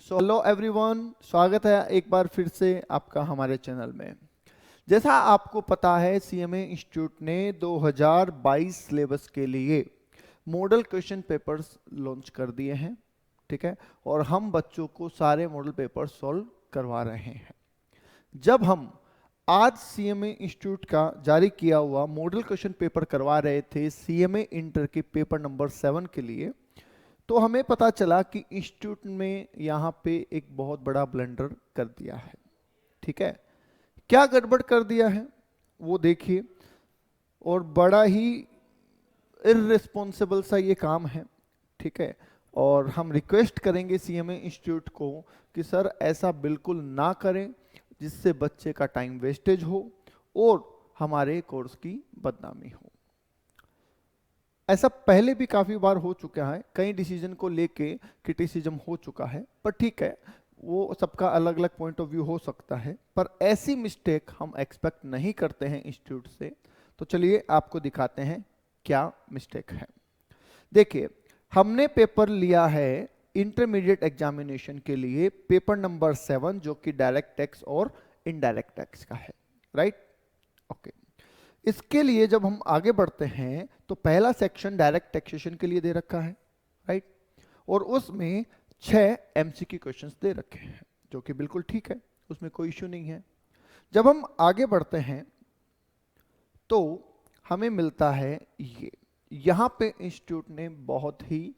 Hello everyone, स्वागत है एक बार फिर से आपका हमारे चैनल में। जैसा आपको पता है, सीएमए इंस्टीट्यूट ने 2022 सिलेबस के लिए मॉडल क्वेश्चन पेपर्स लॉन्च कर दिए हैं। ठीक है, और हम बच्चों को सारे मॉडल पेपर सॉल्व करवा रहे हैं। जब हम आज सीएमए इंस्टीट्यूट का जारी किया हुआ मॉडल क्वेश्चन पेपर करवा रहे थे सीएमए इंटर के पेपर नंबर 7 के लिए, तो हमें पता चला कि इंस्टीट्यूट में यहाँ पे एक बहुत बड़ा ब्लंडर कर दिया है। ठीक है, क्या गड़बड़ कर दिया है वो देखिए, और बड़ा ही इररिस्पॉन्सिबल सा ये काम है। ठीक है, और हम रिक्वेस्ट करेंगे सीएमए इंस्टीट्यूट को कि सर ऐसा बिल्कुल ना करें, जिससे बच्चे का टाइम वेस्टेज हो और हमारे कोर्स की बदनामी हो। ऐसा पहले भी काफ़ी बार हो चुका है, कई डिसीजन को लेके क्रिटिसिज्म हो चुका है, पर ठीक है, वो सबका अलग अलग पॉइंट ऑफ व्यू हो सकता है, पर ऐसी मिस्टेक हम एक्सपेक्ट नहीं करते हैं इंस्टीट्यूट से। तो चलिए आपको दिखाते हैं क्या मिस्टेक है। देखिए, हमने पेपर लिया है इंटरमीडिएट एग्जामिनेशन के लिए पेपर नंबर 7, जो कि डायरेक्ट टैक्स और इनडायरेक्ट टैक्स का है, राइट? ओके, इसके लिए जब हम आगे बढ़ते हैं तो पहला सेक्शन डायरेक्ट टैक्सेशन के लिए दे रखा है, राइट? और उसमें 6 एमसीक्यू क्वेश्चंस दे रखे हैं, जो कि बिल्कुल ठीक है, उसमें कोई इश्यू नहीं है। जब हम आगे बढ़ते हैं तो हमें मिलता है ये, यहाँ पे इंस्टीट्यूट ने बहुत ही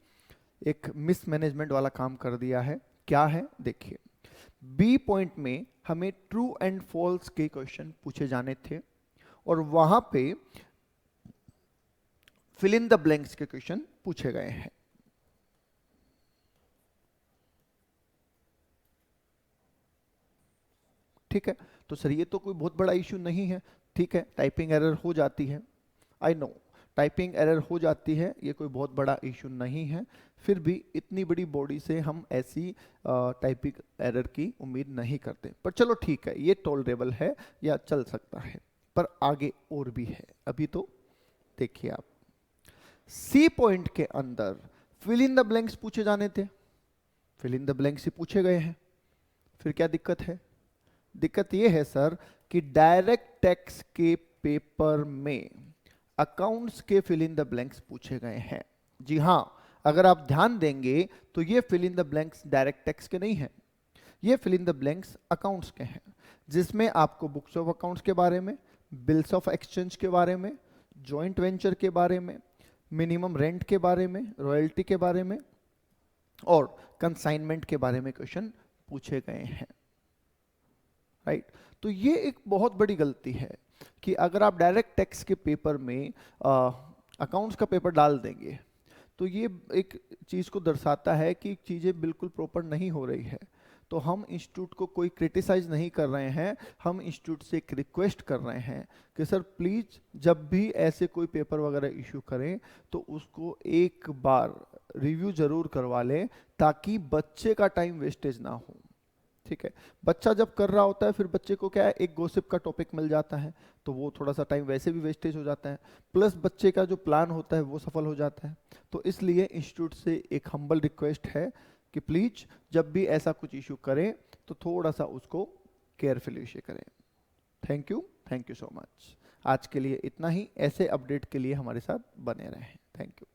एक मिसमैनेजमेंट वाला काम कर दिया है। क्या है देखिए, बी पॉइंट में हमें ट्रू एंड फॉल्स के क्वेश्चन पूछे जाने थे, और वहां पे फिल इन द ब्लैंक्स के क्वेश्चन पूछे गए हैं। ठीक है, तो सर ये तो कोई बहुत बड़ा इश्यू नहीं है। ठीक है, टाइपिंग एरर हो जाती है, आई नो टाइपिंग एरर हो जाती है, ये कोई बहुत बड़ा इश्यू नहीं है। फिर भी इतनी बड़ी बॉडी से हम ऐसी टाइपिंग एरर की उम्मीद नहीं करते, पर चलो ठीक है, ये टॉलरेबल है या चल सकता है। पर आगे और भी है, अभी तो देखिए आप, सी पॉइंट के अंदर फिल इन द ब्लैंक्स पूछे जाने थे, फिल इन द ब्लैंक्स ही पूछे गए हैं। फिर क्या दिक्कत है? दिक्कत ये है सर कि डायरेक्ट टैक्स के पेपर में अकाउंट्स के फिल इन द ब्लैंक्स पूछे गए हैं। जी हाँ, अगर आप ध्यान देंगे तो ये fill in the blanks direct tax के नहीं है, ये fill in the blanks accounts के हैं, जिसमें आपको बुक्स ऑफ अकाउंट्स के बारे में, बिल्स ऑफ एक्सचेंज के बारे में, जॉइंट वेंचर के बारे में, मिनिमम रेंट के बारे में, रॉयल्टी के बारे में और कंसाइनमेंट के बारे में क्वेश्चन पूछे गए हैं, राइट? तो ये एक बहुत बड़ी गलती है कि अगर आप डायरेक्ट टैक्स के पेपर में अकाउंट्स का पेपर डाल देंगे तो ये एक चीज़ को दर्शाता है कि चीज़ें बिल्कुल प्रॉपर नहीं हो रही है। तो हम इंस्टीट्यूट को कोई क्रिटिसाइज नहीं कर रहे हैं, हम इंस्टीट्यूट से एक रिक्वेस्ट कर रहे हैं कि सर प्लीज़ जब भी ऐसे कोई पेपर वगैरह इशू करें तो उसको एक बार रिव्यू ज़रूर करवा लें, ताकि बच्चे का टाइम वेस्टेज ना हो। ठीक है, बच्चा जब कर रहा होता है फिर बच्चे को क्या है, एक गॉसिप का टॉपिक मिल जाता है, तो वो थोड़ा सा टाइम वैसे भी वेस्टेज हो जाता है, प्लस बच्चे का जो प्लान होता है वो सफल हो जाता है। तो इसलिए इंस्टीट्यूट से एक हम्बल रिक्वेस्ट है कि प्लीज जब भी ऐसा कुछ इशू करें तो थोड़ा सा उसको केयरफुली इशू करें। Thank you so much. आज के लिए इतना ही, ऐसे अपडेट के लिए हमारे साथ बने रहें। Thank you.